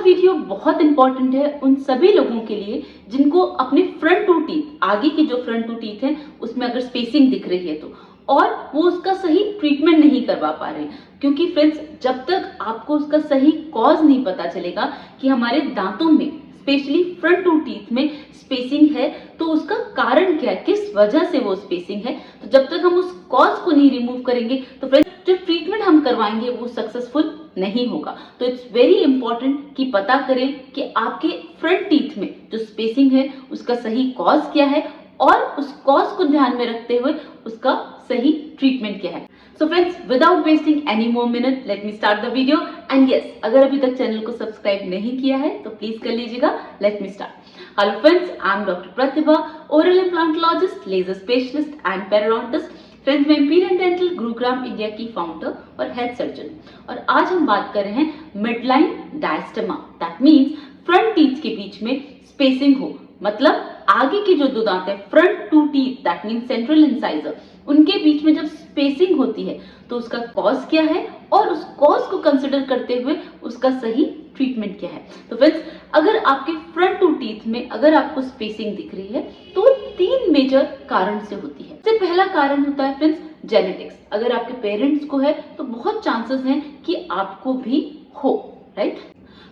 Video बहुत important है उन सभी लोगों के लिए जिनको अपने फ्रंट टू टीथ, आगे की जो फ्रंट टू टीथ है उसमें अगर स्पेसिंग दिख रही है तो, और वो उसका सही ट्रीटमेंट नहीं करवा पा रहे हैं। क्योंकि फ्रेंड्स, जब तक आपको उसका सही कॉज नहीं पता चलेगा कि हमारे दांतों में, स्पेशली फ्रंट टू टीथ में स्पेसिंग है, तो उसका कारण क्या है, किस वजह से वो स्पेसिंग है, तो जब तक हम उस कॉज को नहीं रिमूव करेंगे तो फ्रेंड्स जो ट्रीटमेंट हम करवाएंगे वो सक्सेसफुल नहीं होगा। तो इट्स वेरी इंपॉर्टेंट कि पता करें कि आपके फ्रंट टीथ में जो स्पेसिंग है उसका सही कॉज क्या है, और उस कॉज को ध्यान में रखते हुए उसका सही ट्रीटमेंट क्या है। So friends, without wasting any more minute, late me start the video. And yes, अगर अभी तक चैनल को सब्सक्राइब नहीं किया है तो प्लीज कर लीजिएगा। Let me start. Hello friends, I am doctor Pratibha, oral implantologist, laser specialist and periodontist. Friends, मैं इंपीरियल डेंटल गुरुग्राम इंडिया की फाउंडर और हेड सर्जन, और आज हम बात कर रहे हैं midline diastema. That means front teeth के बीच में स्पेसिंग हो, मतलब आगे के जो दो दांत है, front two teeth, that means central incisor, उनके बीच में जब स्पेसिंग होती है तो उसका कॉज क्या है, और उस कॉज को कंसिडर करते हुए उसका सही ट्रीटमेंट क्या है। तो फ्रेंड्स, अगर आपके फ्रंट टू टीथ में अगर आपको स्पेसिंग दिख रही है तो 3 मेजर कारण से होती है। सबसे पहला कारण होता है फ्रेंड्स जेनेटिक्स। अगर आपके पेरेंट्स को है तो बहुत चांसेस हैं कि आपको भी हो, right.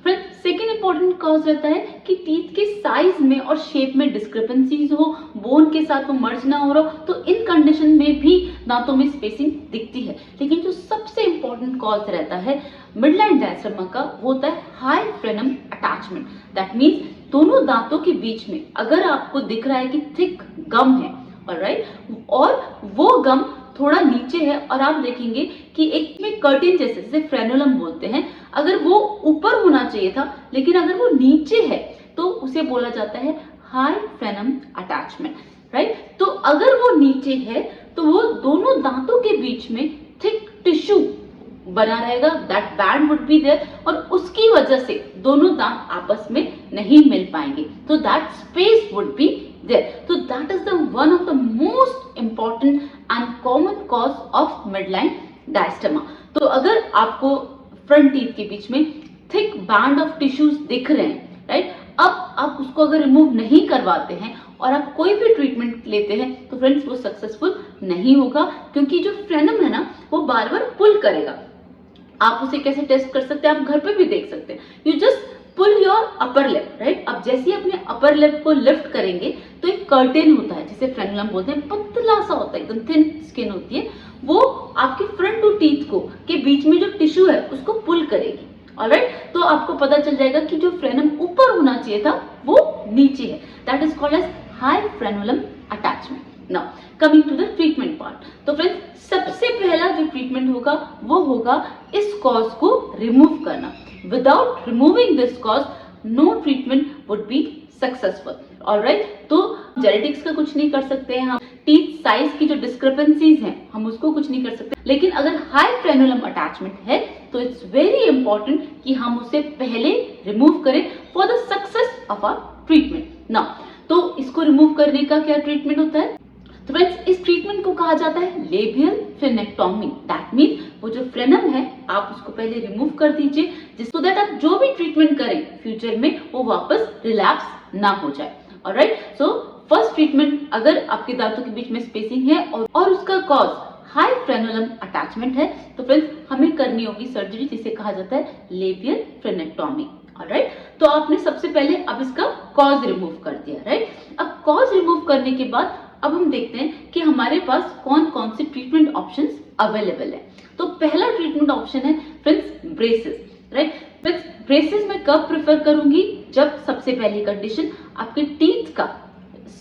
Friends, second important cause रहता है कि टीथ के साइज में और शेप में डिस्क्रिपेंसीज हो, बोन के साथ वो मर्ज ना हो रहा हो, तो इन कंडीशन में भी दांतों में स्पेसिंग दिखती है। लेकिन जो सबसे इंपॉर्टेंट कॉज रहता है मिडलाइन डायस्टेमा का, वो होता है हाई फ्रेनम अटैचमेंट। दैट मीन्स दोनों दांतों के बीच में अगर आपको दिख रहा है कि थिक गम है, ऑलराइट, और वो गम थोड़ा नीचे है, और आप देखेंगे कि एक में कर्टेन जैसे फ्रेनुलम बोलते हैं, अगर वो ऊपर होना चाहिए था लेकिन अगर वो नीचे है तो उसे बोला जाता है हाई फ्रेनम अटैचमेंट, राइट। तो अगर वो नीचे है तो वो दोनों दांतों के बीच में थिक टिश्यू बना रहेगा, that band would be there, और उसकी वजह से दोनों दांत आपस में नहीं मिल पाएंगे, तो that space would be there. So that is the one of the most important and common cause of midline diastema. तो अगर आपको फ्रंट टीथ के बीच में थिक बैंड ऑफ टिश्यूज दिख रहे हैं, राइट, अब आप उसको अगर रिमूव नहीं करवाते हैं और आप कोई भी ट्रीटमेंट लेते हैं तो फ्रेंड्स वो सक्सेसफुल नहीं होगा, क्योंकि जो फ्रेनम है ना वो बार बार पुल करेगा। आप उसे कैसे टेस्ट कर सकते हैं, आप घर पे भी देख सकते हैं। You just pull your upper lip, right. अब जैसे ही अपने अपर लिप को लिफ्ट करेंगे तो एक कर्टेन होता है जिसे फ्रेनुलम बोलते हैं, पतला सा होता है, एकदम थिन स्किन होती है, वो आपके फ्रंट टू टीथ को के बीच में जो टिश्यू है उसको पुल करेगी, ऑलराइट। तो आपको पता चल जाएगा कि जो फ्रेनम ऊपर होना चाहिए था वो नीचे है। That is called as high frenulum attachment. Now coming to the treatment part. तो फ्रेंड्स, सबसे पहला जो ट्रीटमेंट होगा वो होगा इस कॉज को रिमूव करना। Without removing this cause no treatment would be successful, alright. तो जेनेटिक्स का कुछ नहीं कर सकते हैं हम, टीथ साइज की जो डिस्क्रिपेंसीज हैं हम उसको कुछ नहीं कर सकते, लेकिन अगर हाई फ्रेनुलम अटैचमेंट है तो इट्स वेरी इंपॉर्टेंट कि हम उसे पहले रिमूव करें for the success of our treatment. Now, तो इसको रिमूव करने का क्या ट्रीटमेंट होता है? तो फ्रेंड्स, इस ट्रीटमेंट को कहा जाता है लेबियल फ्रेनेक्टोमी। दैट मीन वो जो फ्रेनम है आप उसको पहले रिमूव कर दीजिए, जिसको दैट आप जो भी ट्रीटमेंट करें फ्यूचर में वो वापस रिलैप्स ना हो जाए, ऑलराइट। सो फर्स्ट ट्रीटमेंट, अगर आपके दांतों के बीच में स्पेसिंग है और उसका कॉज हाई फ्रेनुलम अटैचमेंट है तो फ्रेंड्स हमें करनी होगी सर्जरी, जिसे कहा जाता है लेबियल फ्रेनेक्टोमी, ऑलराइट। तो आपने सबसे पहले अब इसका कॉज रिमूव कर दिया, राइट। अब कॉज रिमूव करने के बाद अब हम देखते हैं कि हमारे पास कौन कौन से ट्रीटमेंट ऑप्शंस अवेलेबल है। तो पहला ट्रीटमेंट ऑप्शन है friends braces, right. Friends, braces मैं कब प्रेफर करूंगी? जब सबसे पहली कंडीशन आपके टीथ का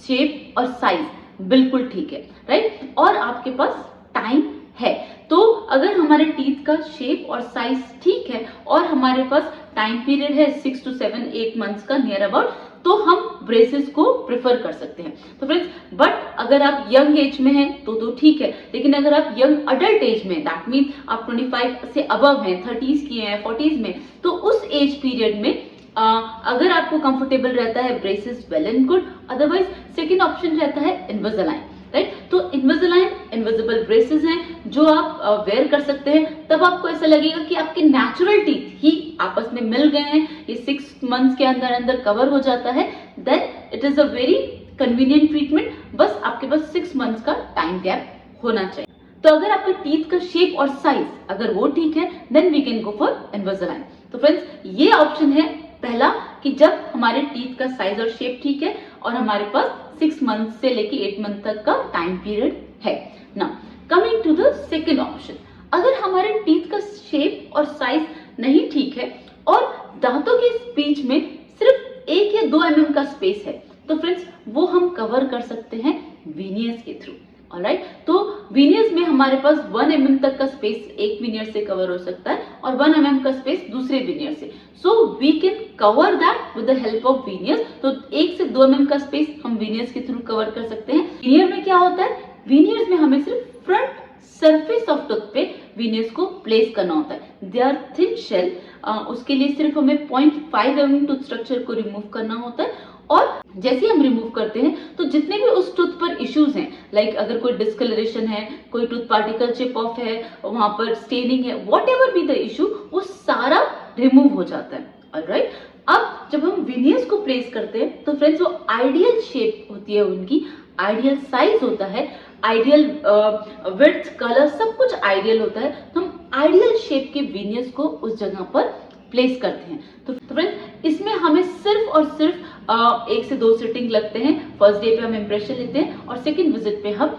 शेप और साइज बिल्कुल ठीक है, राइट, और आपके पास टाइम है। तो अगर हमारे टीथ का शेप और साइज ठीक है और हमारे पास टाइम पीरियड है 6 to 7 8 मंथ्स का नियर अबाउट, तो हम ब्रेसेस को प्रेफर कर सकते हैं। तो फ्रेंड्स, बट अगर आप यंग एज में हैं तो ठीक है, लेकिन अगर आप यंग अडल्ट एज में, दैट मीन आप 25 से अबव हैं, 30s की हैं, 40s में, तो उस एज पीरियड में अगर आपको कंफर्टेबल रहता है braces, well and good. Otherwise second option रहता है इनविसालाइन, राइट। तो इनविजिलाइन इनविजिबल ब्रेसेस हैं जो आप वेयर कर सकते हैं, तब आपको ऐसा लगेगा कि आपके नेचुरल टीथ ही आपस में मिल गए हैं, ये 6 मंथ्स के अंदर अंदर कवर हो जाता है, then it is a very convenient treatment. बस आपके पास 6 मंथ्स का टाइम गैप होना चाहिए। तो अगर आपके टीथ का शेप और साइज अगर वो ठीक है, then we can go for Invisalign. तो फ्रेंड्स, ये ऑप्शन है पहला कि जब हमारे टीथ का साइज और शेप ठीक है और हमारे पास 6 मंथ से लेके 8 मंथ तक का टाइम पीरियड है। Now coming to the second option, अगर हमारे टीथ का शेप और साइज नहीं ठीक है और दांतों के बीच में सिर्फ 1 या 2 mm का स्पेस है, तो फ्रेंड्स वो हम कवर कर सकते हैं वीनियर्स के थ्रू। ऑलराइट, तो वीनियर्स में हमारे पास 1 mm तक का स्पेस एक वीनियर से कवर हो सकता है और 1 mm का स्पेस दूसरे वीनियर से। So we can cover that with the help of veneers. तो 1 से 2 mm का स्पेस हम वीनियर्स के थ्रू कवर कर सकते हैं। वीनियर में क्या होता है, वीनियर्स में हमें सिर्फ फ्रंट सरफेस ऑफ टूथ पे वीनियर्स को प्लेस करना होता है। दे आर थिन शेल, उसके लिए सिर्फ हमें 0.5 mm टूथ स्ट्रक्चर को रिमूव करना होता है। और जैसे हम रिमूव करते हैं तो जितने भी उस टूथ पर इश्यूज हैं, लाइक अगर कोई डिस्कलरेशन है, कोई टूथ पार्टिकल चिप ऑफ है, वहां पर स्टेनिंग है, what ever be the issue, वो सारा रिमूव हो जाता है। ऑलराइट, अब जब हम वीनियर्स को प्लेस करते हैं तो फ्रेंड्स वो आइडियल शेप होती है, उनकी आइडियल साइज होता है, आइडियल विड्थ, कलर, सब कुछ आइडियल होता है। तो हम आइडियल शेप के वीनियर्स को उस जगह पर प्लेस करते हैं। तो फ्रेंड्स, इसमें हमें सिर्फ और सिर्फ 1 से 2 सिटिंग लगते हैं। फर्स्ट डे पे हम इंप्रेशन लेते हैं और सेकंड विजिट पे हम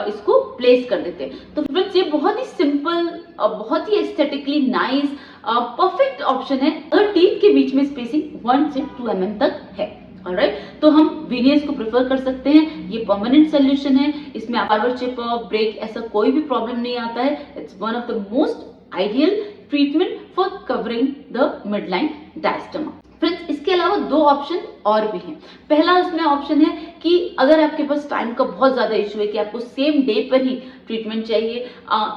इसको प्लेस कर देते हैं। तो फ्रेंड्स, ये बहुत ही सिंपल, बहुत ही एस्थेटिकली नाइस, परफेक्ट ऑप्शन है अगर टीथ के बीच में स्पेसिंग 1 से 2 mm तक है। ऑलराइट, तो हम वीनियर्स को प्रेफर कर सकते हैं। ये परमानेंट सोल्यूशन है, इसमें बार-बार चिप ऑफ, ब्रेक, ऐसा कोई भी प्रॉब्लम नहीं आता है। It's one of the most ideal treatment for covering the midline diastema. Friends, इसके अलावा 2 ऑप्शन और भी हैं। पहला उसमें ऑप्शन है कि अगर आपके पास टाइम का बहुत ज्यादा इशू है कि आपको सेम डे पर ही ट्रीटमेंट चाहिए,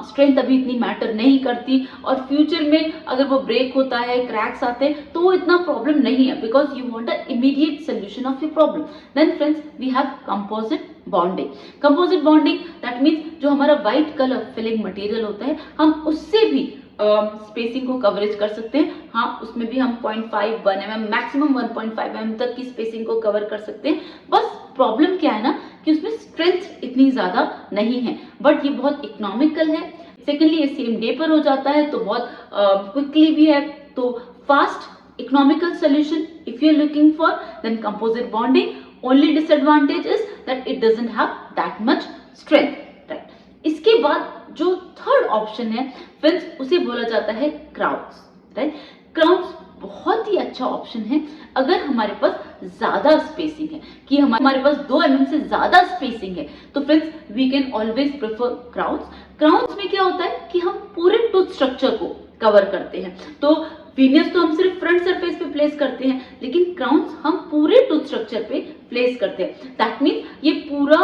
स्ट्रेंथ अभी इतनी मैटर नहीं करती और फ्यूचर में अगर वो ब्रेक होता है, क्रैक्स आते हैं, तो वो इतना प्रॉब्लम नहीं है, because you want a immediate solution of your problem. Then friends, we have composite bonding. Composite bonding that means जो हमारा व्हाइट कलर फिलिंग मटेरियल होता है, हम उससे भी स्पेसिंग को कवरेज कर सकते हैं। हाँ, उसमें भी हम 0.5 1 mm मैक्सिमम 1.5 mm तक की स्पेसिंग को कवर कर सकते हैं। बस प्रॉब्लम क्या है ना कि उसमें स्ट्रेंथ इतनी ज्यादा नहीं है, बट ये बहुत इकोनॉमिकल है। सेकेंडली, ये सेम डे पर हो जाता है तो बहुत क्विकली भी है। तो fast economical solution if you are looking for, then composite bonding. Only disadvantage is that it doesn't have that much strength, right. इसके बाद जो थर्ड ऑप्शन है फ्रेंड्स, उसे बोला जाता है क्राउन्स, राइट। क्राउन्स बहुत ही अच्छा ऑप्शन है अगर हमारे पास ज्यादा स्पेसिंग है, कि हमारे पास 2 mm से ज्यादा स्पेसिंग है, तो friends we can always prefer crowns. Crowns में क्या होता है कि हम पूरे टूथ स्ट्रक्चर को कवर करते हैं। तो वीनियर्स तो हम सिर्फ फ्रंट सरफेस पे प्लेस करते हैं, लेकिन क्राउन्स हम पूरे टूथ स्ट्रक्चर पे प्लेस करते हैं। दैट मीन्स ये पूरा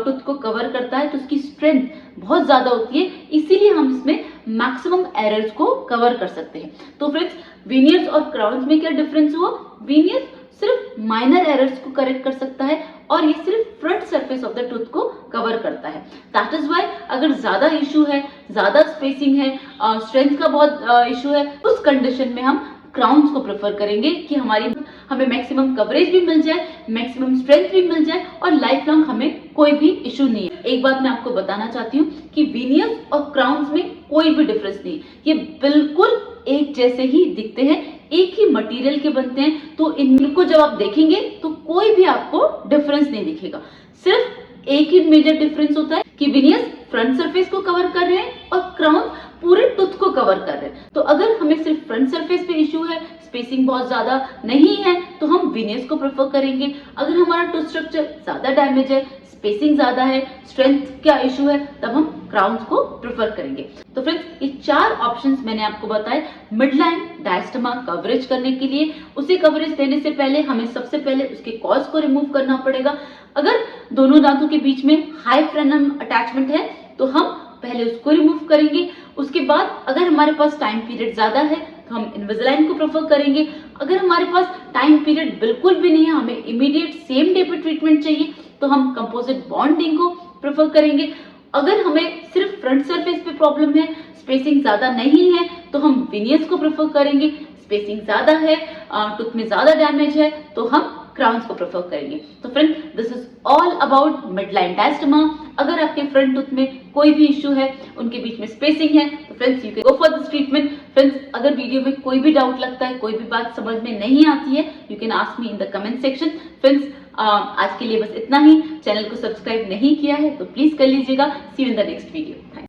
टूथ को कवर करता है, तो उसकी स्ट्रेंथ बहुत ज्यादा होती है, इसीलिए हम इसमें मैक्सिमम एरर्स को कवर कर सकते हैं। तो फ्रेंड्स, वीनियर्स और क्राउन्स में क्या डिफरेंस हुआ? वीनियर्स सिर्फ माइनर एरर्स को करेक्ट कर सकता है और ये सिर्फ front surface of the tooth को कवर करता है। दैट इज वाई अगर ज्यादा इशू है, ज्यादा स्पेसिंग है, स्ट्रेंथ का बहुत इशू है, उस कंडीशन में हम क्राउन्स को प्रेफर करेंगे कि हमें मैक्सिमम कवरेज भी मिल जाए, मैक्सिमम स्ट्रेंथ भी मिल जाए और लाइफ लॉन्ग हमें कोई भी इशू नहीं है। एक बात मैं आपको बताना चाहती हूँ कि वीनियर्स और क्राउन्स में कोई भी डिफरेंस नहीं, ये बिल्कुल एक जैसे ही दिखते हैं, एक ही मटेरियल के बनते हैं। तो इनको जब आप देखेंगे तो कोई भी आपको डिफरेंस नहीं दिखेगा। सिर्फ एक ही मेजर डिफरेंस होता है कि वीनियर्स फ्रंट सरफेस को कवर कर रहे हैं और क्राउन पूरे टूथ को कवर कर रहे हैं। तो अगर हमें सिर्फ फ्रंट सरफेस पे इशू है, स्पेसिंग बहुत ज्यादा नहीं है, तो हम वीनियर्स को प्रेफर करेंगे। अगर हमारा टूथ स्ट्रक्चर ज्यादा डैमेज है, स्पेसिंग ज्यादा है, स्ट्रेंथ का इशू है, तब हम क्राउन्स को प्रेफर करेंगे। तो फ्रेंड्स, ये 4 ऑप्शंस मैंने आपको बताए मिडलाइन डायस्टमा कवरेज करने के लिए। उसे कवरेज देने से पहले हमें सबसे पहले उसके कॉज को रिमूव करना पड़ेगा। अगर दोनों दांतों के बीच में हाई फ्रेनम अटैचमेंट है तो हम पहले उसको रिमूव करेंगे। उसके बाद अगर हमारे पास टाइम पीरियड ज्यादा है तो हम इनविजिलाइन को प्रेफर करेंगे। अगर हमारे पास टाइम पीरियड बिल्कुल भी नहीं है, हमें इमीडिएट सेम डे पे ट्रीटमेंट चाहिए, तो हम कंपोजिट बॉन्डिंग को प्रेफर करेंगे। अगर हमें सिर्फ फ्रंट सरफेस पे प्रॉब्लम है, स्पेसिंग ज्यादा नहीं है, तो हम विनियर्स को प्रेफर करेंगे। स्पेसिंग ज्यादा है, टूथ में ज्यादा डैमेज है, तो हम क्राउन्स को प्रेफर करेंगे। तो friend, this is all about midline diastema. अगर आपके फ्रंट टूथ में कोई भी इश्यू है, उनके बीच में स्पेसिंग है, तो friends you can go for this treatment. Friends, अगर वीडियो में कोई भी डाउट लगता है, कोई भी बात समझ में नहीं आती है, you can ask me in the comment section. Friends, आज के लिए बस इतना ही। चैनल को सब्सक्राइब नहीं किया है तो प्लीज कर लीजिएगा। See you in the next video.